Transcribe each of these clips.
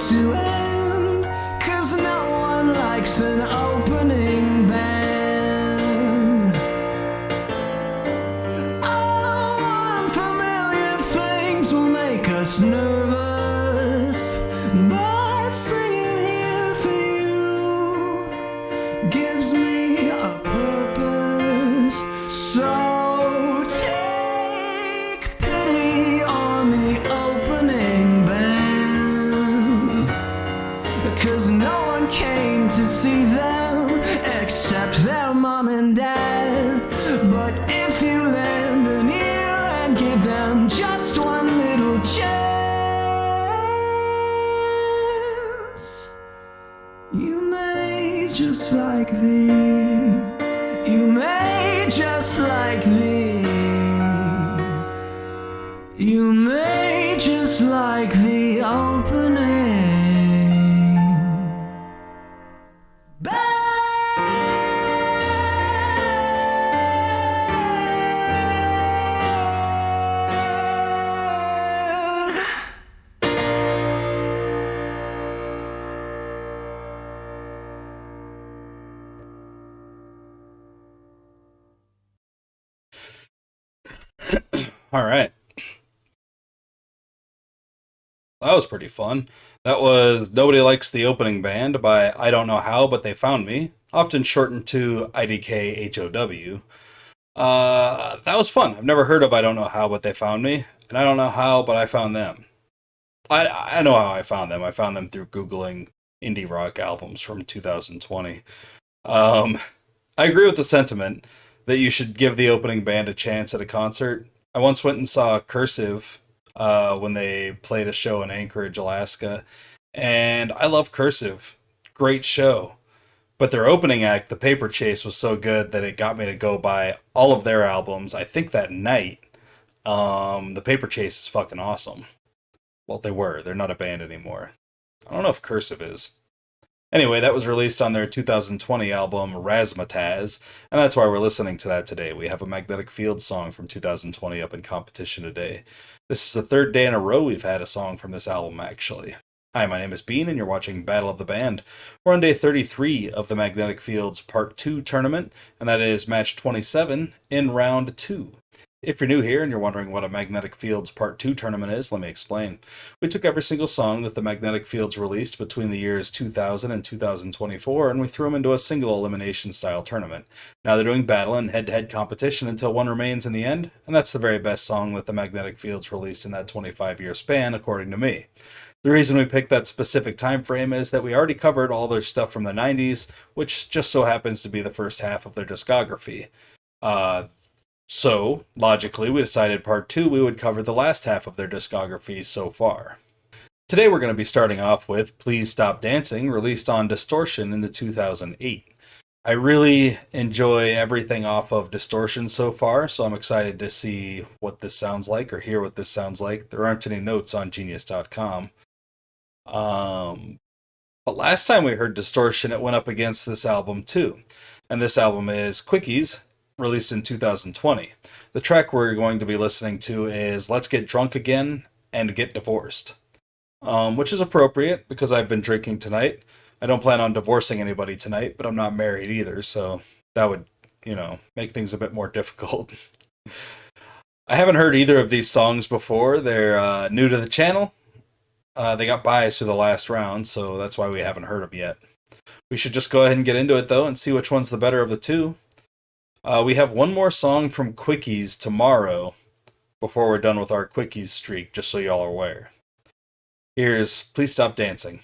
to end, 'cause no one likes an opening band. Oh, unfamiliar things will make us nervous, but singing here for you gives me a purpose. So take pity on the opening band, 'cause no one came to see them except their mom and dad. But if you lend an ear and give them just one little chance, you may just like you may just like you may just like the opening band. All right. That was pretty fun. That was Nobody Likes the Opening Band by I Don't Know How, But They Found Me, often shortened to IDKHOW. That was fun. I've never heard of I Don't Know How, But They Found Me, and I don't know how, but I found them. I know how I found them. I found them through Googling indie rock albums from 2020. I agree with the sentiment that you should give the opening band a chance at a concert. I once went and saw Cursive when they played a show in Anchorage, Alaska, and I love Cursive. Great show. But their opening act, The Paper Chase, was so good that it got me to go buy all of their albums, I think that night. The Paper Chase is fucking awesome. Well, they were. They're not a band anymore. I don't know if Cursive is. Anyway, that was released on their 2020 album, Razzmatazz, and that's why we're listening to that today. We have a Magnetic Field song from 2020 up in competition today. This is the third day in a row we've had a song from this album, actually. Hi, my name is Bean, and you're watching Battle of the Band. We're on day 33 of the Magnetic Fields Part 2 tournament, and that is match 27 in round 2. If you're new here and you're wondering what a Magnetic Fields Part 2 tournament is, let me explain. We took every single song that the Magnetic Fields released between the years 2000 and 2024, and we threw them into a single elimination-style tournament. Now they're doing battle and head-to-head competition until one remains in the end, and that's the very best song that the Magnetic Fields released in that 25-year span, according to me. The reason we picked that specific time frame is that we already covered all their stuff from the 90s, which just so happens to be the first half of their discography. So, logically, we decided part 2 we would cover the last half of their discography so far. Today we're going to be starting off with Please Stop Dancing, released on Distortion in the 2008. I really enjoy everything off of Distortion so far, so I'm excited to see what this sounds like, or hear what this sounds like. There aren't any notes on Genius.com. But last time we heard Distortion, it went up against this album too. And this album is Quickies, released in 2020. The track we're going to be listening to is Let's Get Drunk Again and Get Divorced. Which is appropriate because I've been drinking tonight. I don't plan on divorcing anybody tonight, but I'm not married either, so that would, make things a bit more difficult. I haven't heard either of these songs before. They're new to the channel. They got biased through the last round, so that's why we haven't heard them yet. We should just go ahead and get into it, though, and see which one's the better of the two. We have one more song from Quickies tomorrow before we're done with our Quickies streak, just so y'all are aware. Here's Please Stop Dancing.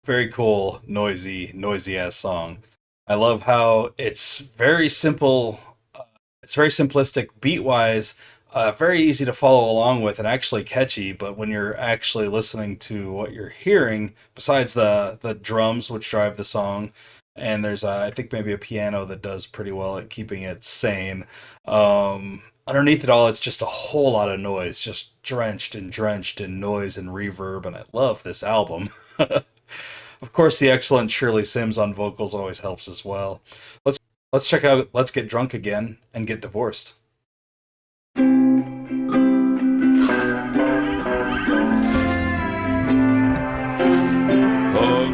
Very cool, noisy ass song. I love how it's very simple. It's very simplistic beat wise, very easy to follow along with, and actually catchy. But when you're actually listening to what you're hearing, besides the drums which drive the song, and there's I think maybe a piano that does pretty well at keeping it sane. Underneath it all, it's just a whole lot of noise, just drenched in noise and reverb, and I love this album. Of course, the excellent Shirley Sims on vocals always helps as well. Let's let's check out Let's Get Drunk Again and Get Divorced. Of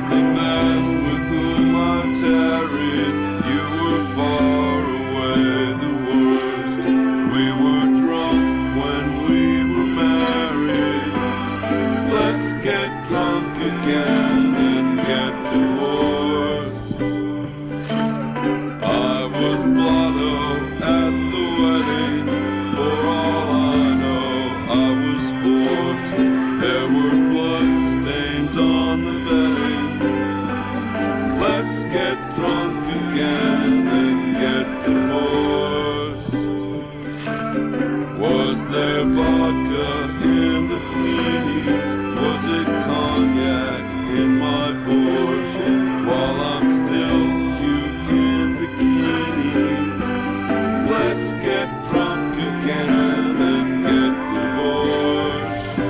the man with whom I've tarried, you were far away the worst. We were drunk when we were married. Let's get drunk again and get divorced. I was blotto at the wedding. For all I know, I was forced. There were blood stains on the bedding. Let's get drunk again and get divorced. Was there vodka in the blinis? Was it cognac in my Porsche? While I'm still cute in bikinis, let's get drunk again and get divorced.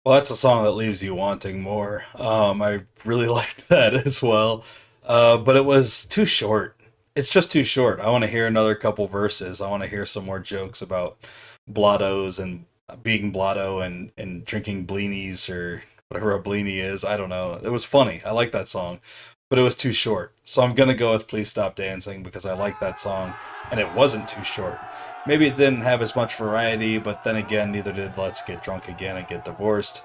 Well, that's a song that leaves you wanting more. I really liked that as well, but it was too short. It's just too short. I want to hear another couple verses. I want to hear some more jokes about blottos and being blotto and drinking blinis or whatever a blini is. I don't know. It was funny. I like that song, but it was too short. So I'm gonna go with Please Stop Dancing because I like that song and it wasn't too short. Maybe it didn't have as much variety, but then again, neither did Let's Get Drunk Again and Get Divorced.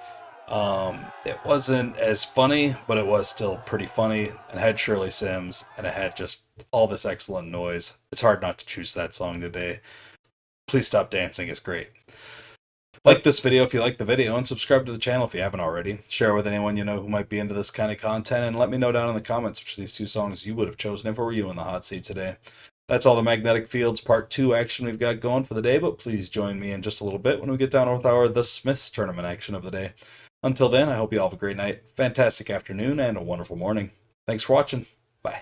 It wasn't as funny, but it was still pretty funny and had Shirley Sims and it had just all this excellent noise. It's hard not to choose that song today. Please Stop Dancing is great. Like this video if you like the video, and subscribe to the channel if you haven't already. Share with anyone you know who might be into this kind of content, and let me know down in the comments which of these two songs you would have chosen if it were you in the hot seat today. That's all the Magnetic Fields Part 2 action we've got going for the day, but please join me in just a little bit when we get down with our The Smiths tournament action of the day. Until then, I hope you all have a great night, fantastic afternoon, and a wonderful morning. Thanks for watching. Bye.